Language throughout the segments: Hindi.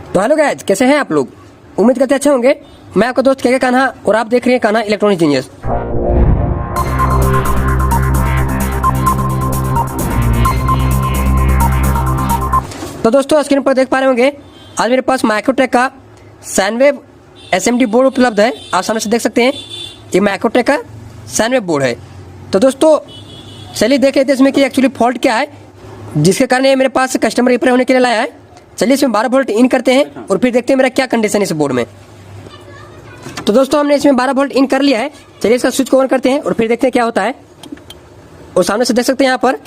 तो हेलो गाइस, कैसे हैं आप लोग? उम्मीद करते अच्छे होंगे। मैं आपका दोस्त कान्हा और आप देख रहे हैं कान्हा इलेक्ट्रॉनिक जीनियस। तो दोस्तों स्क्रीन पर देख पा रहे होंगे, आज मेरे पास माइक्रोटेक का साइन वेव एसएमडी बोर्ड उपलब्ध है। आप सामने से देख सकते हैं, ये माइक्रोटेक का साइन वेव बोर्ड है। तो दोस्तों चलिए देख लेते हैं इसमें कि एक्चुअली फॉल्ट क्या है, जिसके कारण ये मेरे पास कस्टमर रिपेयर होने के लिए लाया है। चलिए इसमें 12 वोल्ट इन करते हैं और फिर देखते हैं मेरा क्या कंडीशन है इस बोर्ड में। तो दोस्तों हमने इसमें 12 वोल्ट इन कर लिया है। चलिए इसका स्विच को ऑन करते हैं और फिर देखते हैं क्या होता है। और सामने से देख सकते हैं यहाँ पर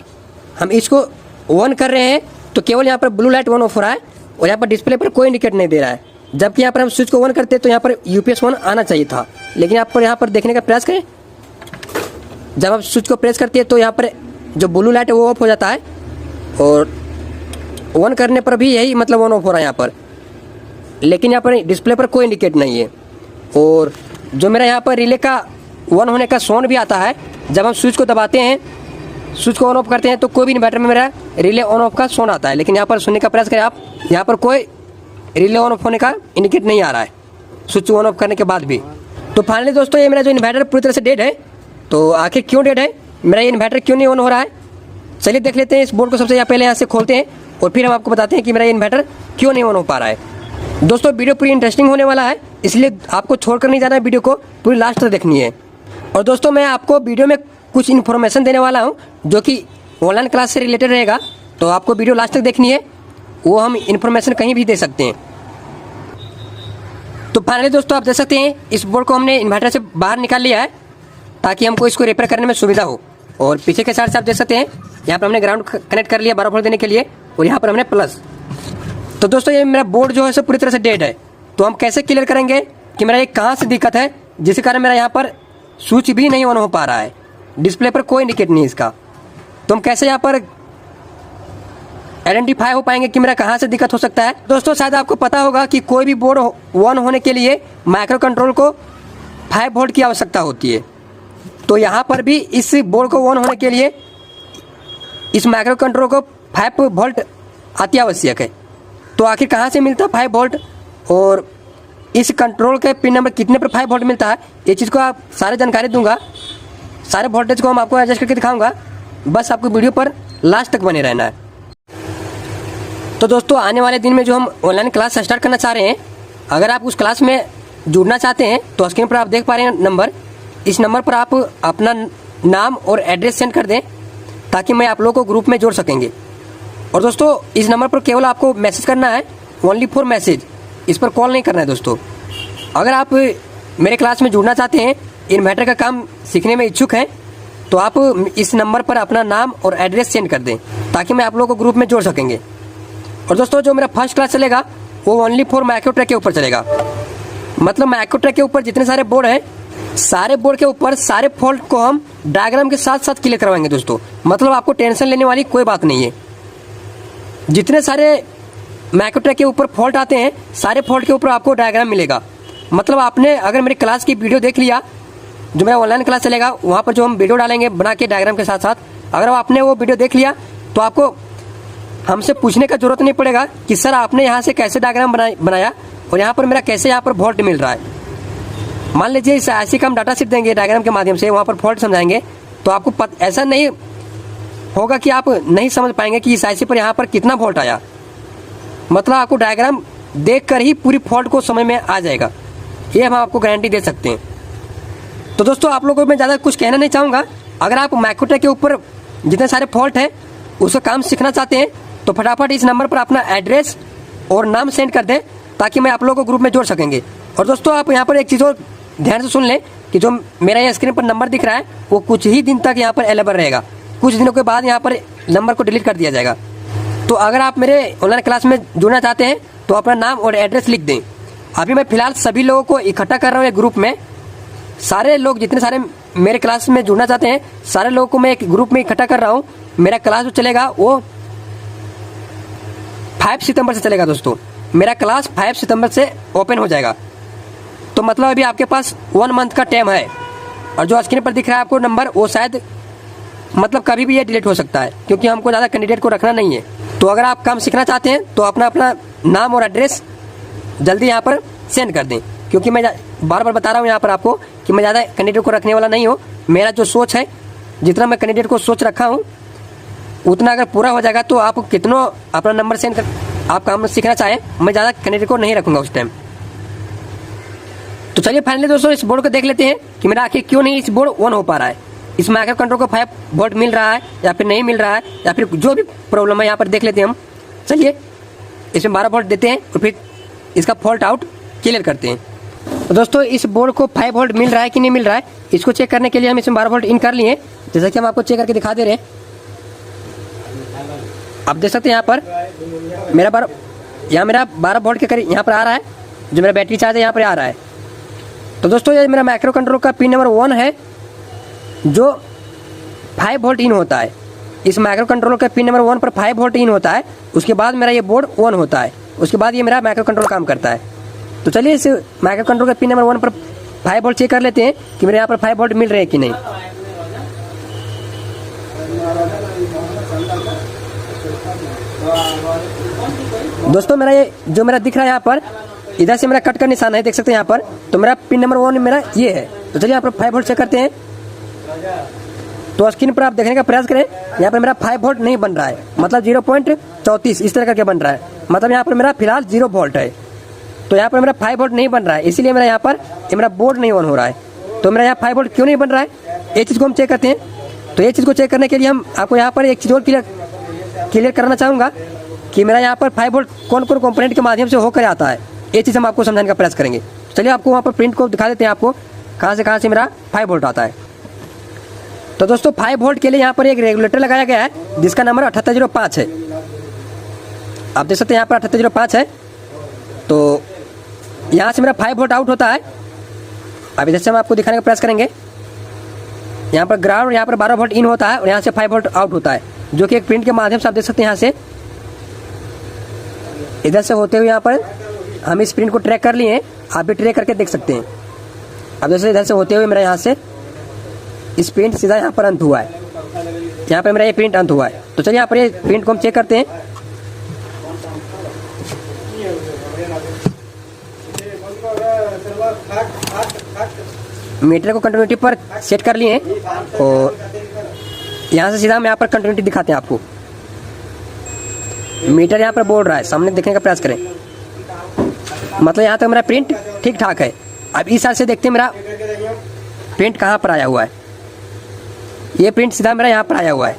हम इसको ऑन कर रहे हैं तो केवल यहाँ पर ब्लू लाइट ऑन ऑफ हो रहा है और यहाँ पर डिस्प्ले पर कोई इंडिकेट नहीं दे रहा है। जबकि यहाँ पर हम स्विच को ऑन करते हैं तो यहाँ पर यूपीएस ऑन आना चाहिए था, लेकिन यहाँ पर देखने का प्रयास करें। जब आप स्विच को प्रेस करते हैं तो यहाँ पर जो ब्लू लाइट है वो ऑफ हो जाता है और ऑन करने पर भी यही मतलब ऑन ऑफ हो रहा है यहाँ पर, लेकिन यहाँ पर डिस्प्ले पर कोई इंडिकेट नहीं है। और जो मेरा यहाँ पर रिले का ऑन होने का साउंड भी आता है, जब हम स्विच को दबाते हैं, स्विच को ऑन ऑफ करते हैं तो कोई भी इन्वर्टर में मेरा रिले ऑन ऑफ का साउंड आता है। लेकिन यहाँ पर सुनने का प्रयास करें आप, यहाँ पर कोई रिले ऑन ऑफ होने का इंडिकेट नहीं आ रहा है स्विच ऑन ऑफ करने के बाद भी। तो फाइनली दोस्तों ये मेरा जो इन्वर्टर पूरी तरह से डेड है। तो आखिर क्यों डेड है, मेरा ये इन्वर्टर क्यों नहीं ऑन हो रहा है? चलिए देख लेते हैं। इस बोर्ड को सबसे पहले यहाँ से खोलते हैं और फिर हम आपको बताते हैं कि मेरा ये इन्वर्टर क्यों नहीं ऑन हो पा रहा है। दोस्तों वीडियो पूरी इंटरेस्टिंग होने वाला है, इसलिए आपको छोड़कर नहीं जाना है, वीडियो को पूरी लास्ट तक देखनी है। और दोस्तों मैं आपको वीडियो में कुछ इन्फॉर्मेशन देने वाला हूँ जो कि ऑनलाइन क्लास से रिलेटेड रहेगा, तो आपको वीडियो लास्ट तक देखनी है। वो हम इन्फॉर्मेशन कहीं भी दे सकते हैं। तो फाइनली दोस्तों आप देख सकते हैं इस बोर्ड को हमने इन्वर्टर से बाहर निकाल लिया है ताकि हमको इसको रिपेयर करने में सुविधा हो। और पीछे के साइड से आप देख सकते हैं यहाँ पर हमने ग्राउंड कनेक्ट कर लिया 12 वोल्ट देने के लिए और यहाँ पर हमने प्लस। तो दोस्तों ये मेरा बोर्ड जो है सो पूरी तरह से डेड है। तो हम कैसे क्लियर करेंगे कि मेरा ये कहाँ से दिक्कत है जिसके कारण मेरा यहाँ पर स्विच भी नहीं ऑन हो पा रहा है, डिस्प्ले पर कोई इंडिकेट नहीं इसका। तो हम कैसे यहाँ पर आइडेंटिफाई हो पाएंगे कि मेरा कहाँ से दिक्कत हो सकता है? दोस्तों शायद आपको पता होगा कि कोई भी बोर्ड ऑन होने के लिए माइक्रो कंट्रोल को 5 वोल्ट की आवश्यकता होती है। तो यहाँ पर भी इस बोर्ड को ऑन होने के लिए इस माइक्रो कंट्रोल को 5 वोल्ट अति आवश्यक है। तो आखिर कहाँ से मिलता है 5 वोल्ट और इस कंट्रोल के पिन नंबर कितने पर 5 वोल्ट मिलता है, ये चीज़ को आप सारे जानकारी दूंगा। सारे वोल्टेज को हम आपको एडजस्ट करके दिखाऊंगा, बस आपको वीडियो पर लास्ट तक बने रहना है। तो दोस्तों आने वाले दिन में जो हम ऑनलाइन क्लास स्टार्ट करना चाह रहे हैं, अगर आप उस क्लास में जुड़ना चाहते हैं तो स्क्रीन पर आप देख पा रहे हैं नंबर, इस नंबर पर आप अपना नाम और एड्रेस सेंड कर दें ताकि मैं आप लोगों को ग्रुप में जोड़ सकेंगे। और दोस्तों इस नंबर पर केवल आपको मैसेज करना है, ओनली फॉर मैसेज, इस पर कॉल नहीं करना है। दोस्तों अगर आप मेरे क्लास में जुड़ना चाहते हैं, इन्वर्टर का काम सीखने में इच्छुक हैं, तो आप इस नंबर पर अपना नाम और एड्रेस सेंड कर दें ताकि मैं आप लोगों को ग्रुप में जोड़ सकेंगे। और दोस्तों जो मेरा फर्स्ट क्लास चलेगा वो ओनली फॉर माइक्रोटेक के ऊपर चलेगा। मतलब माइक्रोटेक के ऊपर जितने सारे बोर्ड हैं, सारे बोर्ड के ऊपर सारे फॉल्ट को हम डायग्राम के साथ साथ क्लियर करवाएंगे दोस्तों। मतलब आपको टेंशन लेने वाली कोई बात नहीं है। जितने सारे माइक्रोटेक के ऊपर फॉल्ट आते हैं, सारे फॉल्ट के ऊपर आपको डायग्राम मिलेगा। मतलब आपने अगर मेरी क्लास की वीडियो देख लिया, जो मेरा ऑनलाइन क्लास चलेगा वहाँ पर जो हम वीडियो डालेंगे बना के डायग्राम के साथ साथ, अगर आपने वो वीडियो देख लिया तो आपको हमसे पूछने का जरूरत नहीं पड़ेगा कि सर आपने यहाँ से कैसे डायग्राम बनाया और यहाँ पर मेरा कैसे यहाँ पर वोल्ट मिल रहा है। मान लीजिए इस ऐसे का हम डाटा शीट देंगे डायग्राम के माध्यम से, वहाँ पर फॉल्ट समझाएंगे, तो आपको ऐसा नहीं होगा कि आप नहीं समझ पाएंगे कि इस ऐसे पर यहाँ पर कितना वोल्ट आया। मतलब आपको डायग्राम देख कर ही पूरी फॉल्ट को समझ में आ जाएगा, ये हम आपको गारंटी दे सकते हैं। तो दोस्तों आप लोगों को मैं ज़्यादा कुछ कहना नहीं चाहूँगा। अगर आप माइक्रोटेक के ऊपर जितने सारे फॉल्ट हैं उसका काम सीखना चाहते हैं तो फटाफट इस नंबर पर अपना एड्रेस और नाम सेंड कर दें ताकि मैं आप लोगों को ग्रुप में जोड़ सकेंगे। और दोस्तों आप यहाँ पर एक चीज़ और ध्यान से सुन लें कि जो मेरा ये स्क्रीन पर नंबर दिख रहा है वो कुछ ही दिन तक यहाँ पर अवेलेबल रहेगा, कुछ दिनों के बाद यहाँ पर नंबर को डिलीट कर दिया जाएगा। तो अगर आप मेरे ऑनलाइन क्लास में जुड़ना चाहते हैं तो अपना नाम और एड्रेस लिख दें। अभी मैं फिलहाल सभी लोगों को इकट्ठा कर रहा हूँ एक ग्रुप में। सारे लोग जितने सारे मेरे क्लास में जुड़ना चाहते हैं, सारे लोगों को मैं एक ग्रुप में इकट्ठा कर रहा हूँ। मेरा क्लास जो चलेगा वो 5 सितंबर से चलेगा दोस्तों। मेरा क्लास 5 सितंबर से ओपन हो जाएगा। तो मतलब अभी आपके पास 1 मंथ का टाइम है। और जो स्क्रीन पर दिख रहा है आपको नंबर, वो शायद मतलब कभी भी ये डिलीट हो सकता है, क्योंकि हमको ज़्यादा कैंडिडेट को रखना नहीं है। तो अगर आप काम सीखना चाहते हैं तो अपना नाम और एड्रेस जल्दी यहाँ पर सेंड कर दें, क्योंकि मैं बार बार बता रहा हूँ यहाँ पर आपको कि मैं ज़्यादा कैंडिडेट को रखने वाला नहीं हूँ। मेरा जो सोच है, जितना मैं कैंडिडेट को सोच रखा हूँ उतना अगर पूरा हो जाएगा तो आप कितनों अपना नंबर सेंड कर आप काम सीखना चाहें, मैं ज़्यादा कैंडिडेट को नहीं रखूँगा उस टाइम। तो चलिए फाइनली दोस्तों इस बोर्ड को देख लेते हैं कि मेरा आखिर क्यों नहीं इस बोर्ड ऑन हो पा रहा है। इस माइक्रो कंट्रोल को 5 वोल्ट मिल रहा है या फिर नहीं मिल रहा है, या फिर जो भी प्रॉब्लम है यहाँ पर देख लेते हैं हम। चलिए इसमें 12 वोल्ट देते हैं और फिर इसका फॉल्ट आउट क्लियर करते हैं। तो दोस्तों इस बोर्ड को 5 वोल्ट मिल रहा है कि नहीं मिल रहा है, इसको चेक करने के लिए हम इसमें 12 वोल्ट इन कर लिए, जैसा कि हम आपको चेक करके दिखा दे रहे हैं। आप देख सकते हैं यहाँ पर मेरा 12 वोल्ट के करीब यहाँ पर आ रहा है, जो मेरा बैटरी चार्ज है यहाँ पर आ रहा है। तो दोस्तों ये मेरा माइक्रो कंट्रोल का पिन नंबर 1 है जो 5 वोल्ट इन होता है। इस माइक्रो कंट्रोलर के पिन नंबर 1 पर 5 वोल्ट इन होता है, उसके बाद मेरा ये बोर्ड ऑन होता है, उसके बाद ये मेरा माइक्रो कंट्रोल काम करता है। तो चलिए इस माइक्रो कंट्रोल के पिन नंबर 1 पर 5 वोल्ट चेक कर लेते हैं कि मेरे यहाँ पर 5 वोल्ट मिल रहे हैं कि नहीं। दोस्तों मेरा ये जो मेरा दिख रहा है यहाँ पर, इधर से मेरा कट का निशान है, देख सकते हैं यहाँ पर। तो मेरा पिन नंबर 1 मेरा ये है। तो चलिए यहाँ पर 5 वोल्ट चेक करते हैं। तो स्क्रीन पर आप देखने का प्रयास करें, यहाँ पर मेरा 5 वोल्ट नहीं बन रहा है, मतलब 0.34 इस तरह करके बन रहा है, मतलब यहाँ पर मेरा फिलहाल 0 वोल्ट है। तो यहाँ पर मेरा 5 वोल्ट नहीं बन रहा है, इसीलिए मेरा यहाँ पर मेरा बोर्ड नहीं ऑन हो रहा है। तो मेरा यहाँ 5 वोल्ट क्यों नहीं बन रहा है, ये चीज़ को हम चेक करते हैं। तो ये चीज़ को चेक करने के लिए हम आपको यहाँ पर एक चीज़ और क्लियर करना चाहूँगा कि मेरा यहाँ पर 5 वोल्ट कौन कौन कंपोनेंट के माध्यम से होकर आता है, ये चीज़ हम आपको समझाने का प्रयास करेंगे। चलिए आपको वहाँ पर प्रिंट को दिखा देते हैं आपको कहाँ से मेरा 5 वोल्ट आता है। तो दोस्तों 5 वोल्ट के लिए यहाँ पर एक रेगुलेटर लगाया गया है जिसका नंबर 7805 है। आप देख सकते हैं यहाँ पर 7805 है। तो यहाँ से मेरा 5 वोल्ट आउट होता है। अब इधर से हम आपको दिखाने का प्रयास करेंगे। यहाँ पर ग्राउंड, यहाँ पर 12 वोल्ट इन होता है और यहाँ से 5 वोल्ट आउट होता है, जो कि एक प्रिंट के माध्यम से आप देख सकते हैं। यहाँ से इधर से होते हुए यहाँ पर हम इस प्रिंट को ट्रैक कर लिए हैं, आप भी ट्रैक करके देख सकते हैं। अब जैसे इधर से होते हुए मेरा यहाँ से इस प्रिंट सीधा यहाँ पर अंत हुआ है, यहाँ पर मेरा ये प्रिंट अंत हुआ है। तो चलिए यहाँ पर ये प्रिंट को हम चेक करते हैं। मीटर को कंटिन्यूटी पर सेट कर लिए और यहाँ से सीधा हम यहाँ पर कंटिन्यूटी दिखाते हैं आपको। मीटर यहाँ पर बोल रहा है, सामने देखने का प्रयास करें, मतलब यहाँ तक मेरा प्रिंट ठीक ठाक है। अब इस साइड से देखते हैं मेरा प्रिंट कहाँ पर आया हुआ है। ये प्रिंट सीधा मेरा यहाँ पर आया हुआ है,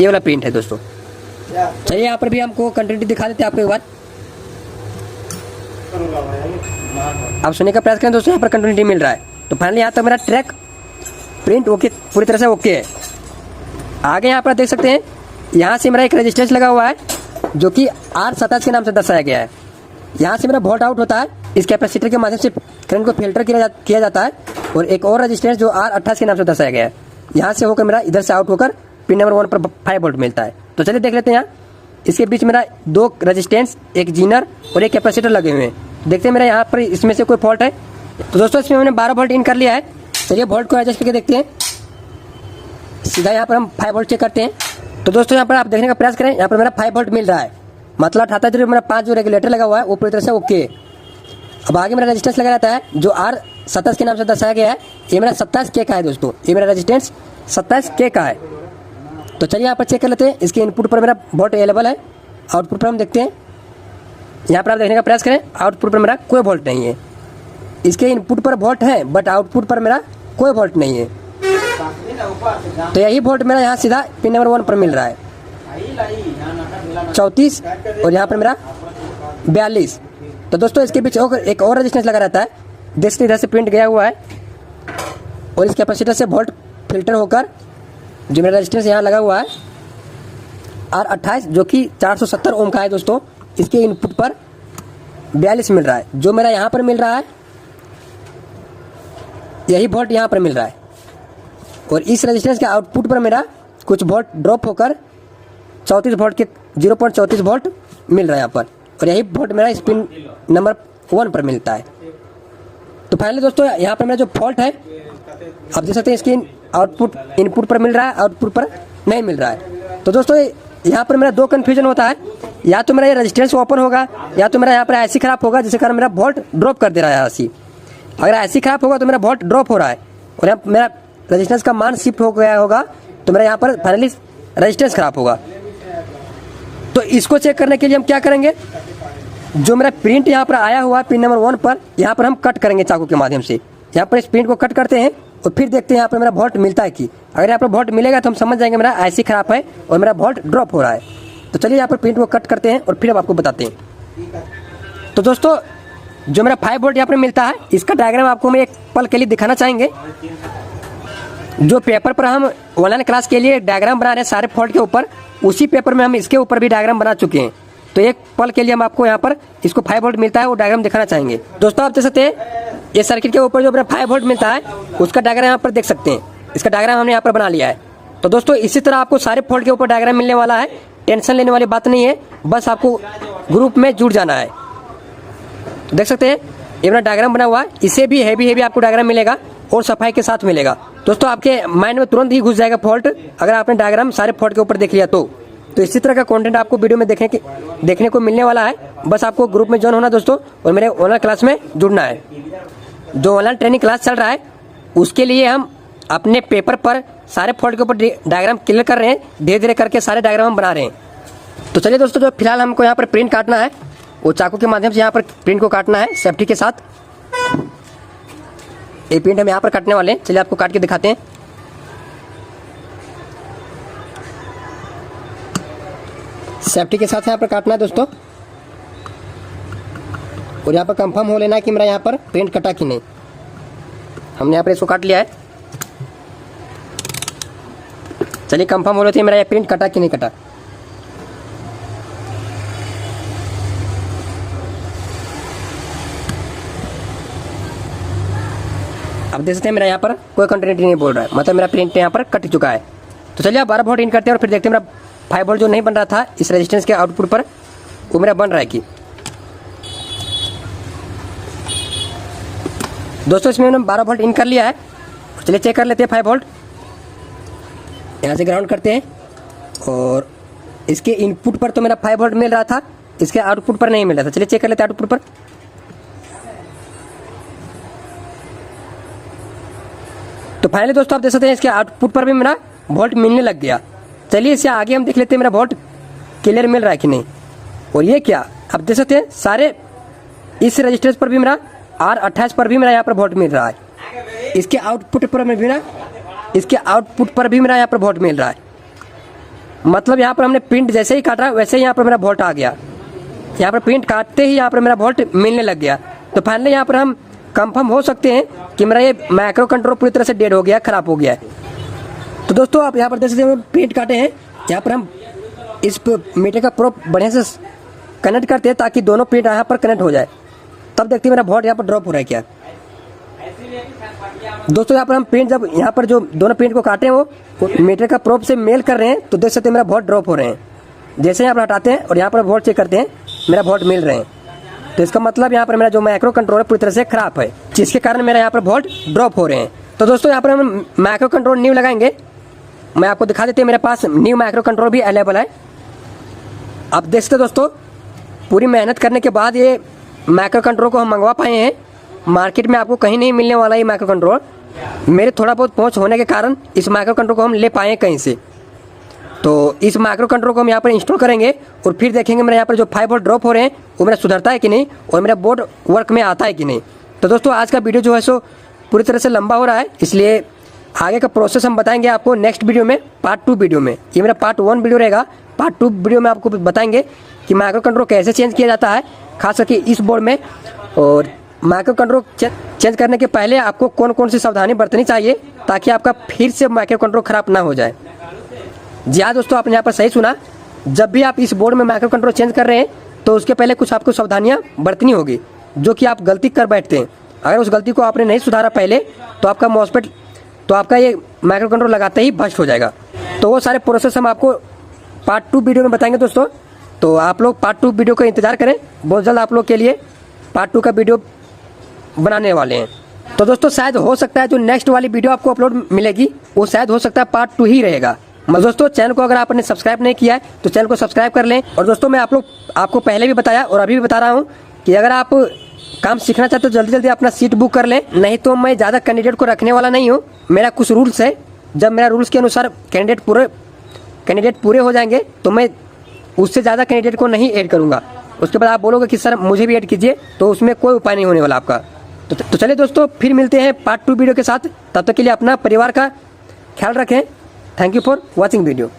ये वाला प्रिंट है दोस्तों। चलिए यहाँ पर भी हमको कंटिन्यूटी दिखा देते हैं आपको एक बार। आप सुनने का प्रयास करें दोस्तों, यहाँ पर कंटिन्यूटी मिल रहा है। तो फाइनली यहाँ तक मेरा ट्रैक प्रिंट ओके, पूरी तरह से ओके है। आगे यहाँ पर देख सकते हैं, यहाँ से मेरा एक रेजिस्टेंस लगा हुआ है जो कि R27 के नाम से दर्शाया गया है। यहाँ से मेरा वोल्ट आउट होता है, इस कैपेसिटर के माध्यम से करंट को फिल्टर किया जाता है। और एक और रेजिस्टेंस जो R28 के नाम से दर्शाया गया है, यहाँ से होकर मेरा इधर से आउट होकर पिन नंबर 1 पर 5 वोल्ट मिलता है। तो चलिए देख लेते हैं। यहाँ इसके बीच मेरा 2 रेजिस्टेंस, एक जीनर और एक कैपेसिटर लगे हुए हैं। देखते हैं मेरा यहाँ पर इसमें से कोई फॉल्ट है। तो दोस्तों इसमें मैंने 12 वोल्ट इन कर लिया है। चलिए वोल्ट को एडजस्ट करके देखते हैं। सीधा यहाँ पर हम 5 वोल्ट चेक करते हैं। तो दोस्तों यहाँ पर आप देखने का प्रयास करें, यहाँ पर मेरा 5 वोल्ट मिल रहा है, मतलब 78 मेरा 5 जो रेगुलेटर लगा हुआ है वो पूरी तरह से ओके है। अब आगे मेरा रेजिस्टेंस लगा रहता है जो R27 के नाम से दर्शाया गया है, ये मेरा 27K का है दोस्तों। ये मेरा रेजिस्टेंस 27K का है। तो चलिए यहाँ पर चेक कर लेते हैं। इसके इनपुट पर मेरा वोल्ट अवेलेबल है, आउटपुट पर हम देखते हैं। यहाँ पर आप देखने का प्रयास करें, आउटपुट पर मेरा कोई वोल्ट नहीं है। इसके इनपुट पर वोल्ट है बट आउटपुट पर मेरा कोई वोल्ट नहीं है। तो यही वोल्ट मेरा यहाँ सीधा पिन नंबर 1 पर मिल रहा है, 34 और यहाँ पर मेरा 42। तो दोस्तों इसके बीच एक और रेजिस्टेंस लगा रहता है, जिससे इधर से प्रिंट गया हुआ है और इस कैपेसिटर से वोल्ट फिल्टर होकर जो मेरा रेजिस्टेंस यहाँ लगा हुआ है R28 जो कि 470 ओम का है दोस्तों, इसके इनपुट पर 42 मिल रहा है। जो मेरा यहाँ पर मिल रहा है यही वोल्ट यहाँ पर मिल रहा है और इस रेजिस्टेंस के आउटपुट पर मेरा कुछ वोल्ट ड्रॉप होकर 34 वोल्ट के 0.34 वोल्ट मिल रहा है यहाँ पर, और यही वोल्ट मेरा इस पिन नंबर 1 पर मिलता है। तो फाइनली दोस्तों यहाँ पर मेरा जो फॉल्ट है आप देख सकते हैं, इसकी आउटपुट इनपुट पर मिल रहा है, आउटपुट पर नहीं मिल रहा है। तो दोस्तों यहाँ पर मेरा 2 कन्फ्यूजन होता है। या तो मेरा ये रेजिस्टेंस ओपन होगा, या तो मेरा यहाँ पर ऐसी खराब होगा जिसके कारण मेरा वोल्ट ड्रॉप कर दे रहा है ऐसी। अगर ऐसी खराब होगा तो मेरा वोल्ट ड्रॉप हो रहा है और यहाँ मेरा रेजिस्टेंस का मान शिफ्ट हो गया होगा, तो मेरा यहाँ पर फाइनली रेजिस्टेंस खराब होगा। तो इसको चेक करने के लिए हम क्या करेंगे, जो मेरा प्रिंट यहाँ पर आया हुआ है पिन नंबर 1 पर, यहाँ पर हम कट करेंगे चाकू के माध्यम से। यहाँ पर इस प्रिंट को कट करते हैं और फिर देखते हैं यहाँ पर मेरा वोल्ट मिलता है कि। अगर यहाँ पर वोल्ट मिलेगा तो हम समझ जाएंगे मेरा ऐसी खराब है और मेरा वोल्ट ड्रॉप हो रहा है। तो चलिए यहाँ पर प्रिंट को कट करते हैं और फिर हम आपको बताते हैं। तो दोस्तों जो मेरा 5 वोल्ट यहाँ पर मिलता है, इसका डायग्राम आपको मैं एक पल के लिए दिखाना चाहेंगे। जो पेपर पर हम ऑनलाइन क्लास के लिए डायग्राम बना रहे हैं सारे फॉल्ट के ऊपर, उसी पेपर में हम इसके ऊपर भी डायग्राम बना चुके हैं। तो एक पल के लिए हम आपको यहाँ पर इसको 5 वोल्ट मिलता है वो डायग्राम दिखाना चाहेंगे। दोस्तों आप देख सकते हैं ये सर्किट के ऊपर जो मेरा 5 वोल्ट मिलता है उसका डायग्राम यहाँ पर देख सकते हैं। इसका डायग्राम हमने यहाँ पर बना लिया है। तो दोस्तों इसी तरह आपको सारे फॉल्ट के ऊपर डायग्राम मिलने वाला है, टेंशन लेने वाली बात नहीं है, बस आपको ग्रुप में जुड़ जाना है। तो देख सकते हैं ये मेरा डायग्राम बना हुआ है, इसे भी हैवी आपको डायग्राम मिलेगा और सफाई के साथ मिलेगा। दोस्तों आपके माइंड में तुरंत ही घुस जाएगा फॉल्ट अगर आपने डायग्राम सारे फॉल्ट के ऊपर देख लिया तो इसी तरह का कंटेंट आपको वीडियो में देखने को मिलने वाला है। बस आपको ग्रुप में ज्वाइन होना दोस्तों और मेरे ऑनलाइन क्लास में जुड़ना है। जो ऑनलाइन ट्रेनिंग क्लास चल रहा है उसके लिए हम अपने पेपर पर सारे फॉल्ट के ऊपर डायग्राम क्लियर कर रहे हैं, धीरे धीरे करके सारे डायग्राम हम बना रहे हैं। तो चलिए दोस्तों जो फिलहाल हमको यहाँ पर प्रिंट काटना है वो चाकू के माध्यम से यहाँ पर प्रिंट को काटना है सेफ्टी के साथ। ये प्रिंट हम यहाँ पर काटने वाले हैं, चलिए आपको काट के दिखाते हैं। सेफ्टी के साथ यहाँ पर काटना है दोस्तों और यहाँ पर कंफर्म हो लेना है कि मेरा यहाँ पर प्रिंट कटा कि नहीं। हमने यहाँ पर इसको काट लिया है, चलिए कंफर्म हो लेते हैं मेरा ये प्रिंट कटा कि नहीं कटा। अब देख सकते हैं मेरा यहाँ पर कोई कंटिन्यूटी नहीं बोल रहा है, मतलब मेरा प्रिंट यहाँ पर कट चुका है। तो चलिए आप 12 वोल्ट इन करते हैं और फिर देखते हैं मेरा 5 वोल्ट जो नहीं बन रहा था इस रेजिस्टेंस के आउटपुट पर वो मेरा बन रहा है कि। दोस्तों इसमें हमने 12 वोल्ट इन कर लिया है, चलिए चेक कर लेते हैं 5 वोल्ट। यहाँ से ग्राउंड करते हैं और इसके इनपुट पर तो मेरा 5 वोल्ट मिल रहा था, इसके आउटपुट पर नहीं मिल रहा था। चलिए चेक कर लेते हैं आउटपुट पर। तो फाइनली दोस्तों आप देख सकते हैं इसके आउटपुट पर भी मेरा वोल्ट मिलने लग गया। चलिए इससे आगे हम देख लेते हैं मेरा वोल्ट क्लियर मिल रहा है कि नहीं। और ये क्या आप देख सकते हैं सारे इस रजिस्टेंस पर भी मेरा R28 पर भी मेरा यहाँ पर वोल्ट मिल रहा है। इसके आउटपुट पर मेरा यहाँ पर वोल्ट मिल रहा है। मतलब यहाँ पर हमने प्रिंट जैसे ही काटा वैसे ही यहाँ पर मेरा वोल्ट आ गया। यहाँ पर प्रिंट काटते ही यहाँ पर मेरा वोल्ट मिलने लग गया। तो फाइनली यहाँ पर हम कंफर्म हो सकते हैं कि मेरा ये माइक्रो कंट्रोलर पूरी तरह से डेड हो गया, खराब हो गया है। तो दोस्तों आप यहाँ पर देख सकते हैं प्रिंट काटे हैं, यहाँ पर हम इस मीटर का प्रोब बढ़िया से कनेक्ट करते हैं ताकि दोनों प्रिंट यहाँ पर कनेक्ट हो जाए। तब देखते हैं मेरा वोल्ट यहाँ पर ड्रॉप हो रहा है क्या। दोस्तों यहाँ पर हम प्रिंट जब यहाँ पर जो दोनों प्रिंट को काटे हैं वो मीटर का प्रोब से मेल कर रहे हैं, तो देख सकते हैं मेरा वोल्ट ड्रॉप हो रहे हैं। जैसे यहाँ पर हटाते हैं और यहाँ पर वोल्ट चेक करते हैं मेरा वोल्ट मिल रहे हैं। तो इसका मतलब यहाँ पर मेरा जो माइक्रो कंट्रोलर पूरी तरह से खराब है, जिसके कारण मेरा यहाँ पर वोल्ट ड्रॉप हो रहे हैं। तो दोस्तों यहाँ पर हम माइक्रो कंट्रोलर न्यू लगाएंगे, मैं आपको दिखा देते हैं मेरे पास न्यू माइक्रो कंट्रोलर भी अवेलेबल है। आप देख सकते दोस्तों पूरी मेहनत करने के बाद ये माइक्रो कंट्रोलर को हम मंगवा पाए हैं। मार्केट में आपको कहीं नहीं मिलने वाला ये माइक्रो कंट्रोलर, मेरे थोड़ा बहुत पहुंच होने के कारण इस माइक्रो कंट्रोलर को हम ले पाए कहीं से। तो इस माइक्रो कंट्रोलर को हम यहाँ पर इंस्टॉल करेंगे और फिर देखेंगे मेरे यहाँ पर जो 5 वोल्ट ड्रॉप हो रहे हैं वो मेरा सुधरता है कि नहीं और मेरा बोर्ड वर्क में आता है कि नहीं। तो दोस्तों आज का वीडियो जो है सो पूरी तरह से लंबा हो रहा है, इसलिए आगे का प्रोसेस हम बताएंगे आपको नेक्स्ट वीडियो में, पार्ट 2 वीडियो में। ये मेरा पार्ट 1 वीडियो रहेगा, पार्ट 2 वीडियो में आपको बताएंगे कि माइक्रो कंट्रोलर कैसे चेंज किया जाता है, खास करके इस बोर्ड में। और माइक्रो कंट्रोलर चेंज करने के पहले आपको कौन कौन सी सावधानी बरतनी चाहिए ताकि आपका फिर से माइक्रो कंट्रोलर खराब ना हो जाए। जी हाँ दोस्तों आपने यहाँ पर सही सुना, जब भी आप इस बोर्ड में माइक्रो कंट्रोलर चेंज कर रहे हैं तो उसके पहले कुछ आपको सावधानियाँ बरतनी होगी, जो कि आप गलती कर बैठते हैं। अगर उस गलती को आपने नहीं सुधारा पहले तो आपका MOSFET तो आपका ये माइक्रो कंट्रोलर लगाते ही भस्ट हो जाएगा। तो वो सारे प्रोसेस हम आपको पार्ट 2 वीडियो में बताएंगे दोस्तों। तो आप लोग पार्ट 2 वीडियो का इंतजार करें, बहुत जल्द आप लोग के लिए पार्ट 2 का वीडियो बनाने वाले हैं। तो दोस्तों शायद हो सकता है जो नेक्स्ट वाली वीडियो आपको अपलोड मिलेगी वो शायद हो सकता है पार्ट 2 ही रहेगा, दोस्तों चैनल को अगर आपने सब्सक्राइब नहीं किया है तो चैनल को सब्सक्राइब कर लें। और दोस्तों मैं आपको पहले भी बताया और अभी भी बता रहा हूँ कि अगर आप काम सीखना चाहते हो जल्दी जल्दी अपना सीट बुक कर लें, नहीं तो मैं ज़्यादा कैंडिडेट को रखने वाला नहीं हूँ। मेरा कुछ रूल्स है, जब मेरा रूल्स के अनुसार कैंडिडेट पूरे हो जाएंगे तो मैं उससे ज़्यादा कैंडिडेट को नहीं ऐड करूँगा। उसके बाद आप बोलोगे कि सर मुझे भी ऐड कीजिए, तो उसमें कोई उपाय नहीं होने वाला आपका। तो चलिए दोस्तों, फिर मिलते हैं पार्ट 2 वीडियो के साथ। तब तक के लिए अपना परिवार का ख्याल रखें। Thank you for watching video.